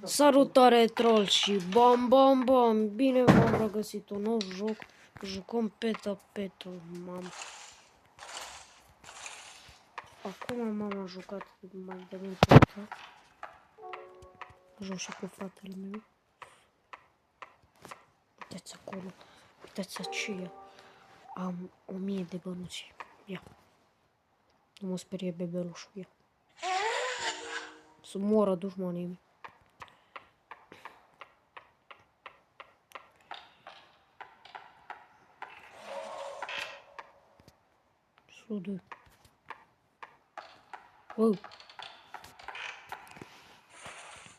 Salutare troll și bam bam bam, bine v-am regăsit un nou joc, jucăm pe tapetul, mam. Acum m-am jucat mai de mult pe asta. Joc și cu fratele meu. Uitați acolo, uitați aceea, am 1000 de bănuți, ia. Nu mă sperie bebelușul, ia. Să moară dușmanii mei. Sudă.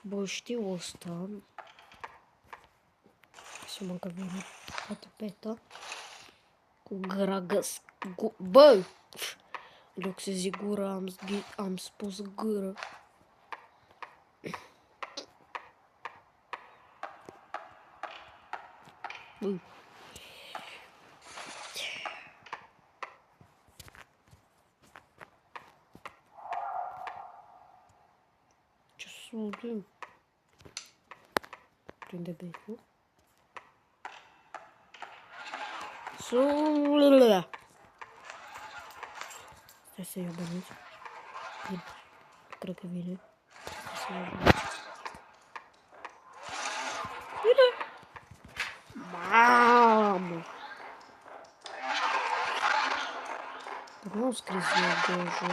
Bă, știu ăsta. Să mă că vine toată peta. Cu gragăs. Bă! În loc să zic gură, am spus gură. Bă. Ce sudă? Prinde becul. Sudă! Stai să iau bănuți. Bine. Cred că vine. Stai să iau bănuți. Bine! Mamă! Nu am scris eu Gojo.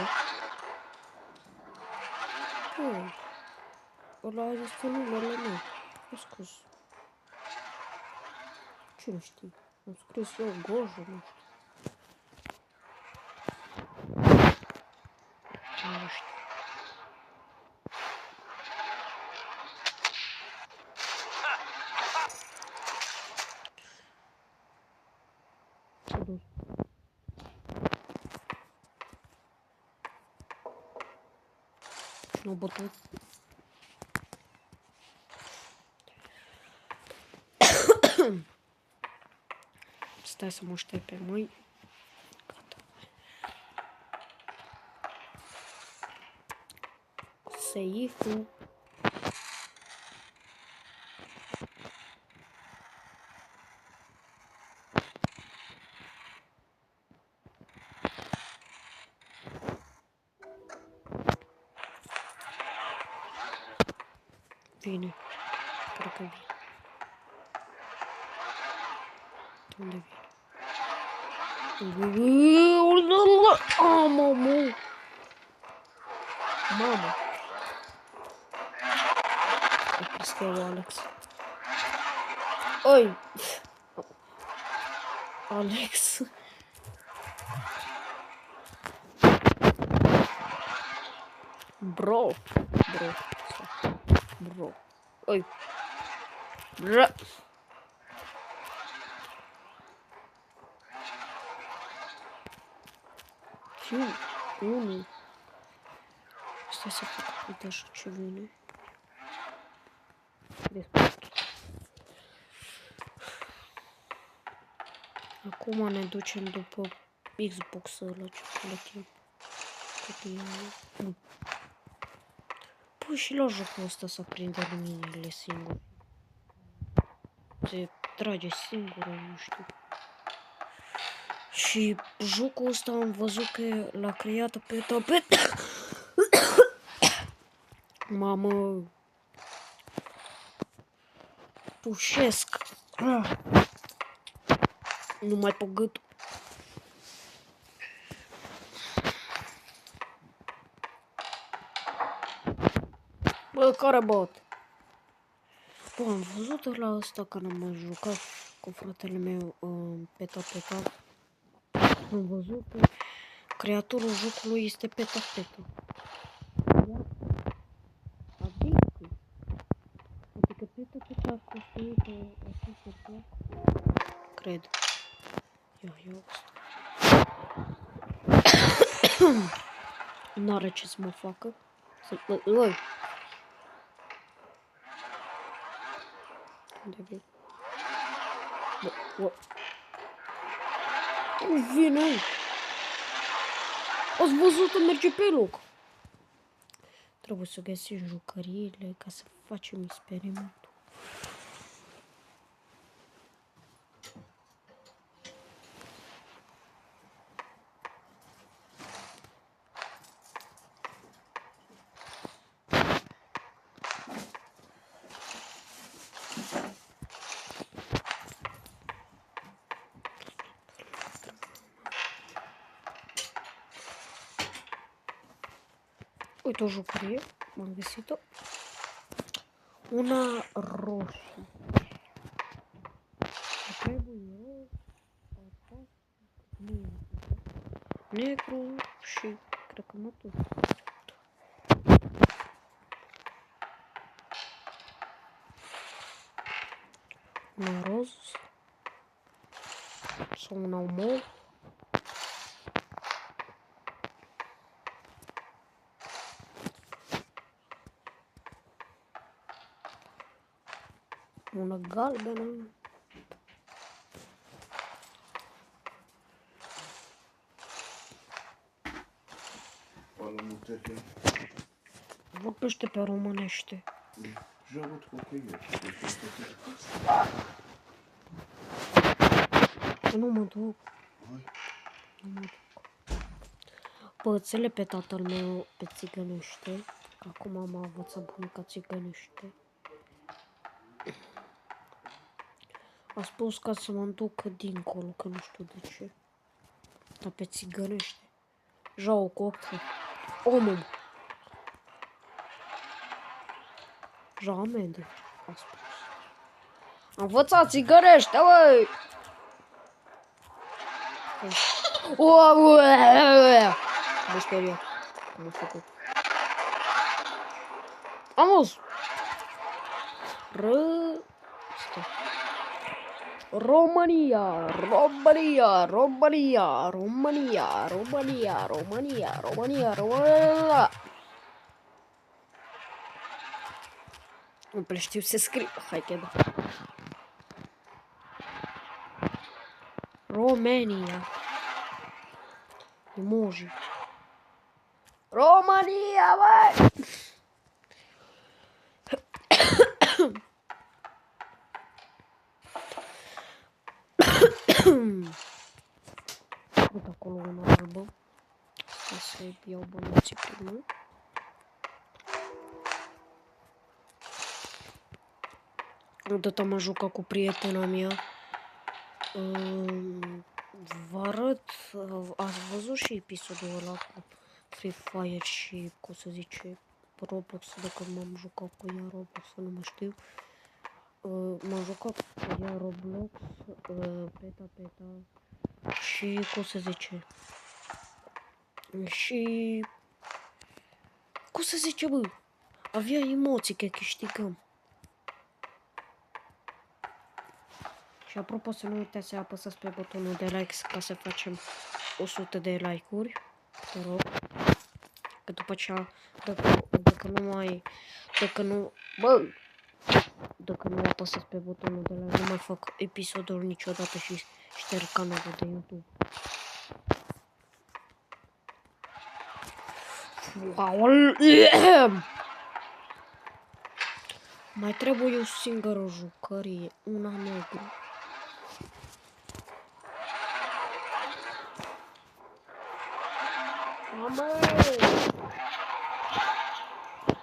Ăla este numele meu. Nu scris. Cine știe? Am scris eu Gojo, nu știu. Nu știu. Nu bătut. Stai să mă aștept pe mâini. Gata. Seifu. Vine. Cred că vine. Unde vine? Mamă! Mamă! E priscă Alex. Oi! Alex! Bro! Oi! Bro! Fiu! Unul! Stai să fac, uite așa ce vine. Acum ne ducem după Xbox-ul ăla ce plătim. Păi și la jocul ăsta să prinde luminile singur. Se trage singur, nu știu. Și jocul ăsta am văzut că l-a creat pe tapet. Mamă. Tușesc. Nu mai pe gât. Bă, care bot? Bă, am văzut la asta când am mai jucat cu fratele meu pe tapeta. Am văzut că creatorul jocului este pe tapetă. Adică pe tapeta a construit acest bloc. Cred. Ia asta. N-are ce să mă facă. Oi! Unde vii? Bă, vine! Ați văzut că merge pe loc. Trebuie să găsim jucăriile ca să facem experimentul. Uite o jucărie, m-am găsit-o. Una roșie. Trebuie negru și cred că mă tot. Una roz sau una mov. Una galbenă. Vorbește pe românește. Nu mă duc. Nu mă duc. Pățele pe tatăl meu pe țigănește. Acum am învățat bunica țigănește. A spus ca să mă duc dincolo, că nu știu de ce. Dar pe țigănește. Jau cu ocre. Omul. Jau amendă, a spus. Am învățat țigănește, băi! Mă speriat. Am făcut. Am auzit. România, România, România, România, România, România, România, România. Nu prea știu să scriu. Hai că da. România. Emoji. România, băi! Uite acolo una albă. Să-i iau bănuții primul. Odată am jucat cu prietena mea. Vă arăt, ați văzut și episodul ăla cu Free Fire și, cum să zice, Roblox, de când m-am jucat cu ea Roblox, nu mă știu. M-am jucat cu ea Roblox, peta, și, cum să zice, și, cum să zice, bă, avea emoții că câștigăm. Și apropo, să nu uitați să apăsați pe butonul de like ca să facem 100 de like-uri, te rog. Că după aceea, dacă nu apăsați pe butonul de like, nu mai fac episodul niciodată și șterg canalul de YouTube. Wow. Mai trebuie o singură jucărie, una negru.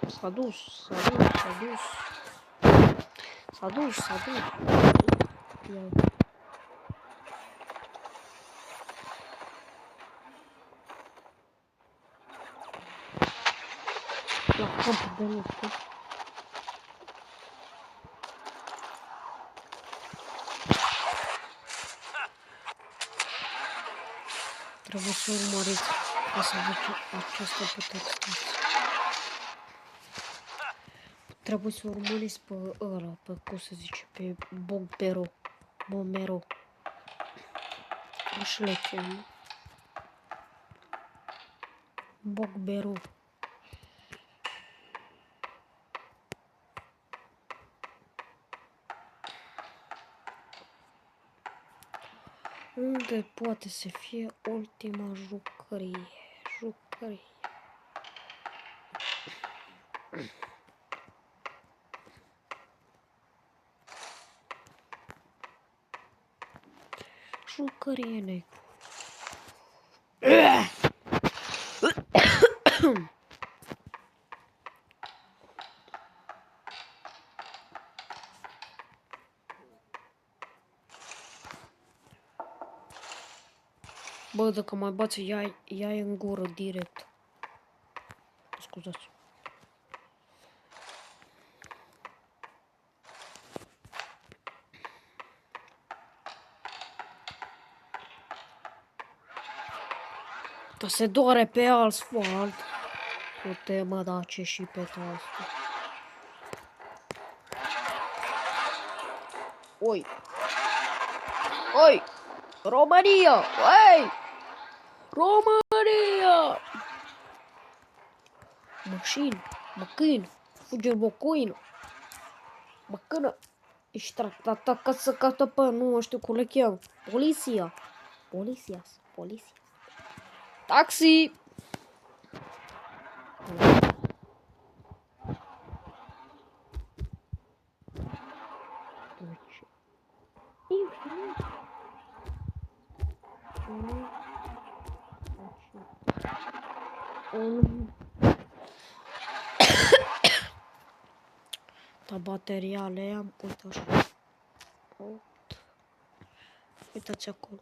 S-a dus. La campul de luptă. Trebuie să urmăriți ca să vedeți această putere. Trebuie să urmăriți pe ăla, pe cum se zice, pe Bombero. Așa le cheamă. Bombero. Unde poate să fie ultima jucărie? Jucărie negru. Bă, dacă mai bați, ia în gură direct. Scuzați. Dar se doare pe asfalt. Putem mă da ce și pe asta. Oi! Oi! România! Oi! România! Mașini, măcâini, fuge bocuină. Măcână. Ești tratată ca să cată pe, nu știu cum le cheamă. Poliția. Poliția. Taxi! Da, bateria le am, uite așa. Uitați acolo.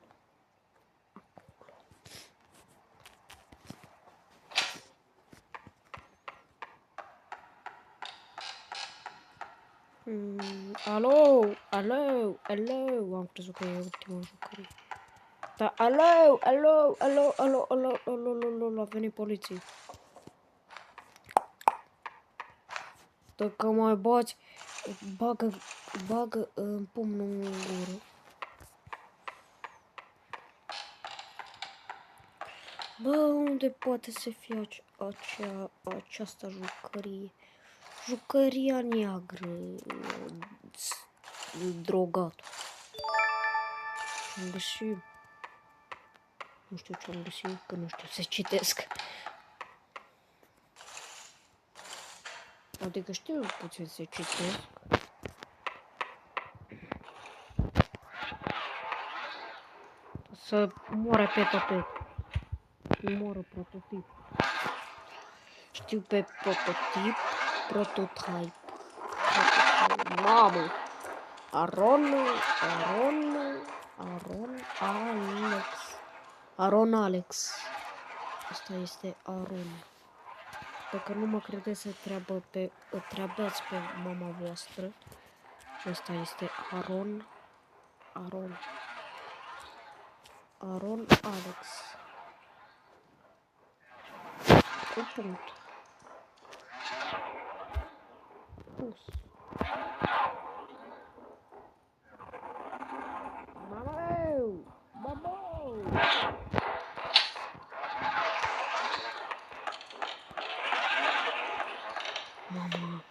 Alo, am crezut că e ultima jucărie. Da, alo, a venit poliția. Dacă mai bați, bagă în pumnul în gură. Bă, unde poate să fie această jucărie? Jucăria neagră, drogat. Am găsit. Nu știu ce am găsit, că nu știu să citesc. Adică știu puțin să citesc. Să moară pe tapet. Moară prototip. Știu pe prototype. Mamă! Aron Alex. Asta este Aron. Dacă nu mă credeți, să întrebați pe mama voastră. Asta este Aron Alex. Cu punct. Pus. Mamou! Mama.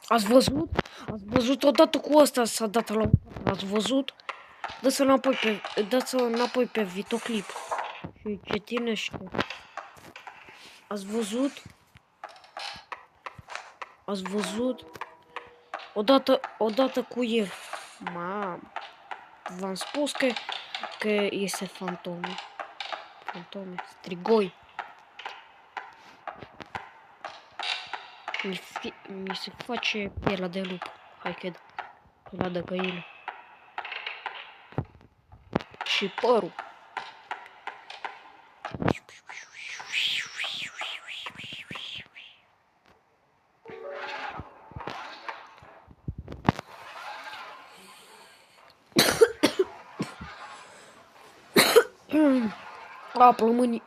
Ați văzut? Ați văzut odată cu ăsta s-a dat la... Ați văzut? Dați înapoi pe videoclip. Și citinește. Ați văzut? Ați văzut? Odată cu el. Mamă. V-am spus că este fantome. Strigoi. Mi se face pielea de lup. Hai că da. Pielea de găină. Și părul. A, plămânii.